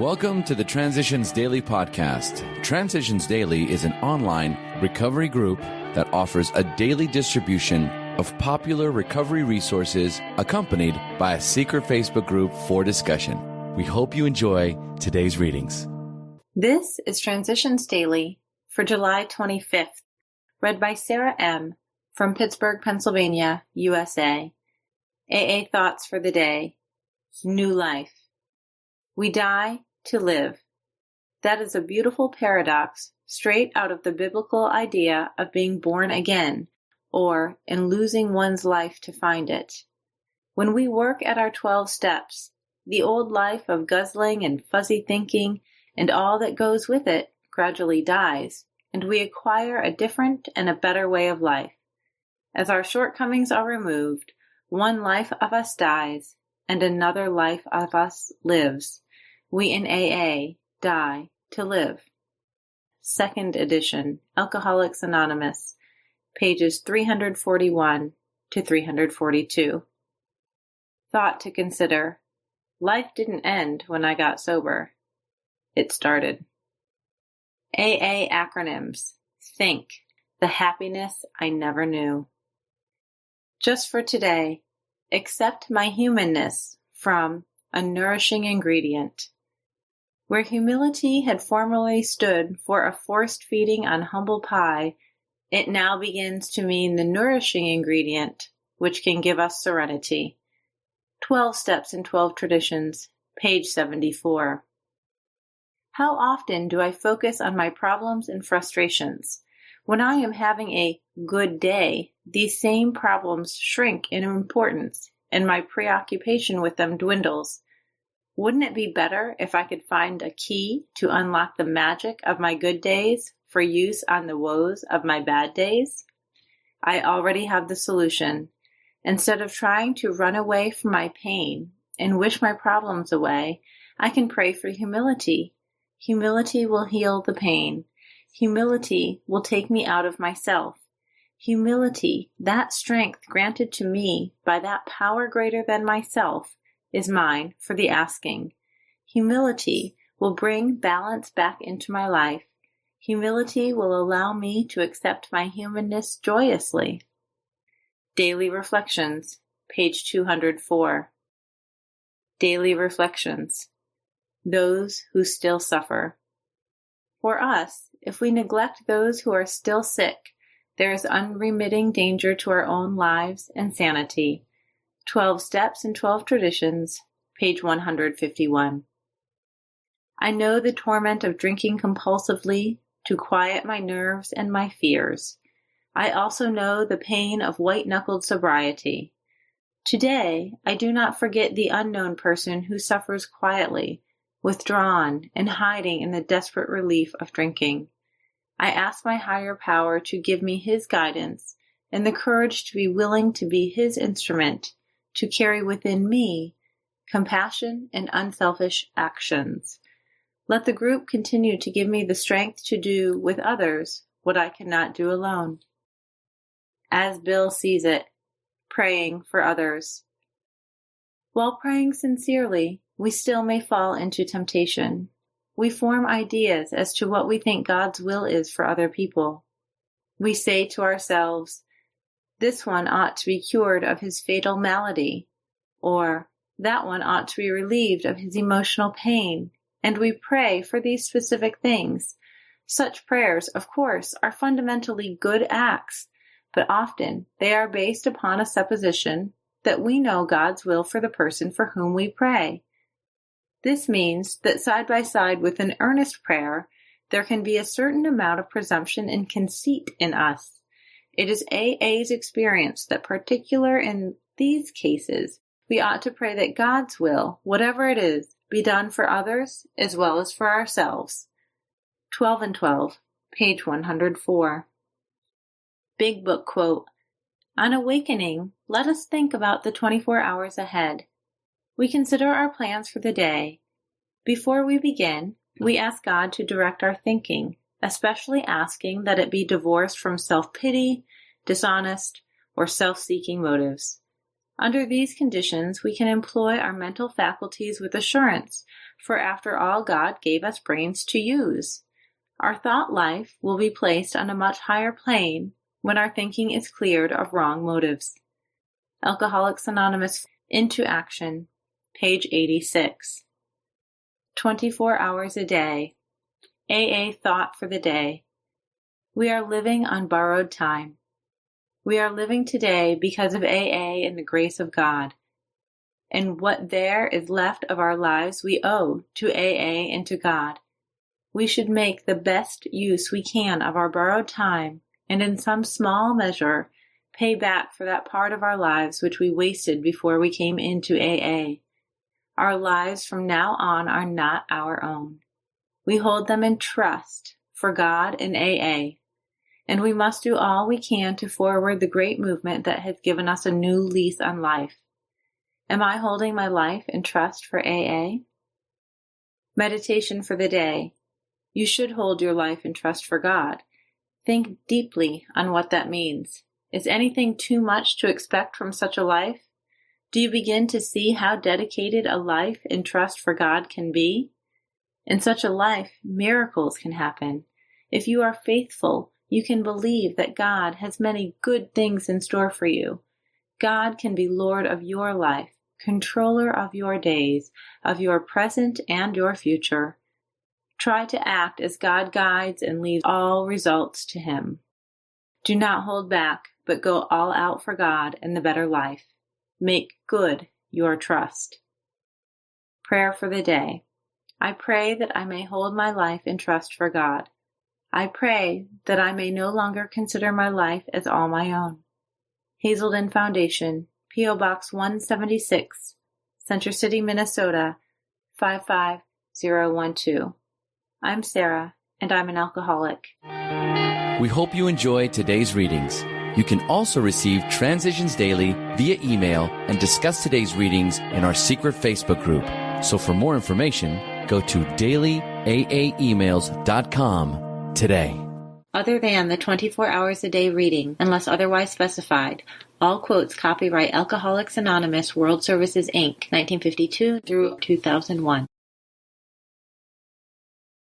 Welcome to the Transitions Daily podcast. Transitions Daily is an online recovery group that offers a daily distribution of popular recovery resources accompanied by a secret Facebook group for discussion. We hope you enjoy today's readings. This is Transitions Daily for July 25th, read by Sarah M. from Pittsburgh, Pennsylvania, USA. AA Thoughts for the Day. New life. We die to live. That is a beautiful paradox straight out of the biblical idea of being born again, or in losing one's life to find it. When we work at our 12 steps, the old life of guzzling and fuzzy thinking and all that goes with it gradually dies, and we acquire a different and a better way of life. As our shortcomings are removed, one life of us dies, and another life of us lives. We in AA die to live. Second edition, Alcoholics Anonymous, pages 341 to 342. Thought to consider. Life didn't end when I got sober. It started. AA acronyms. Think. The happiness I never knew. Just for today, accept my humanness from A Nourishing Ingredient. Where humility had formerly stood for a forced feeding on humble pie, it now begins to mean the nourishing ingredient, which can give us serenity. 12 Steps in 12 Traditions, page 74. How often do I focus on my problems and frustrations? When I am having a good day, these same problems shrink in importance, and my preoccupation with them dwindles. Wouldn't it be better if I could find a key to unlock the magic of my good days for use on the woes of my bad days? I already have the solution. Instead of trying to run away from my pain and wish my problems away, I can pray for humility. Humility will heal the pain. Humility will take me out of myself. Humility, that strength granted to me by that power greater than myself, is mine for the asking. Humility will bring balance back into my life. Humility will allow me to accept my humanness joyously. Daily Reflections, page 204. Daily Reflections. Those who still suffer. For us, if we neglect those who are still sick, there is unremitting danger to our own lives and sanity. 12 Steps in 12 Traditions, page 151. I know the torment of drinking compulsively to quiet my nerves and my fears. I also know the pain of white-knuckled sobriety. Today, I do not forget the unknown person who suffers quietly, withdrawn and hiding in the desperate relief of drinking. I ask my higher power to give me his guidance and the courage to be willing to be his instrument, to carry within me compassion and unselfish actions. Let the group continue to give me the strength to do with others what I cannot do alone. As Bill sees it, praying for others. While praying sincerely, we still may fall into temptation. We form ideas as to what we think God's will is for other people. We say to ourselves, this one ought to be cured of his fatal malady, or that one ought to be relieved of his emotional pain, and we pray for these specific things. Such prayers, of course, are fundamentally good acts, but often they are based upon a supposition that we know God's will for the person for whom we pray. This means that side by side with an earnest prayer, there can be a certain amount of presumption and conceit in us. It is AA's experience that particular in these cases, we ought to pray that God's will, whatever it is, be done for others as well as for ourselves. 12 and 12, page 104. Big Book quote. On awakening, let us think about the 24 hours ahead. We consider our plans for the day. Before we begin, we ask God to direct our thinking, especially asking that it be divorced from self-pity, dishonest, or self-seeking motives. Under these conditions, we can employ our mental faculties with assurance, for after all, God gave us brains to use. Our thought life will be placed on a much higher plane when our thinking is cleared of wrong motives. Alcoholics Anonymous, Into Action, page 86. 24 hours a day. AA thought for the day. We are living on borrowed time. We are living today because of AA and the grace of God. And what there is left of our lives we owe to AA and to God. We should make the best use we can of our borrowed time, and in some small measure, pay back for that part of our lives which we wasted before we came into AA. Our lives from now on are not our own. We hold them in trust for God and AA, and we must do all we can to forward the great movement that has given us a new lease on life. Am I holding my life in trust for AA? Meditation for the day. You should hold your life in trust for God. Think deeply on what that means. Is anything too much to expect from such a life? Do you begin to see how dedicated a life in trust for God can be? In such a life, miracles can happen. If you are faithful, you can believe that God has many good things in store for you. God can be Lord of your life, controller of your days, of your present and your future. Try to act as God guides and leave all results to Him. Do not hold back, but go all out for God and the better life. Make good your trust. Prayer for the day. I pray that I may hold my life in trust for God. I pray that I may no longer consider my life as all my own. Hazelden Foundation, P.O. Box 176, Center City, Minnesota, 55012. I'm Sarah, and I'm an alcoholic. We hope you enjoyed today's readings. You can also receive Transitions Daily via email and discuss today's readings in our secret Facebook group. So for more information, go to dailyaaemails.com today. Other than the 24 hours a day reading, unless otherwise specified, all quotes copyright Alcoholics Anonymous World Services, Inc., 1952 through 2001.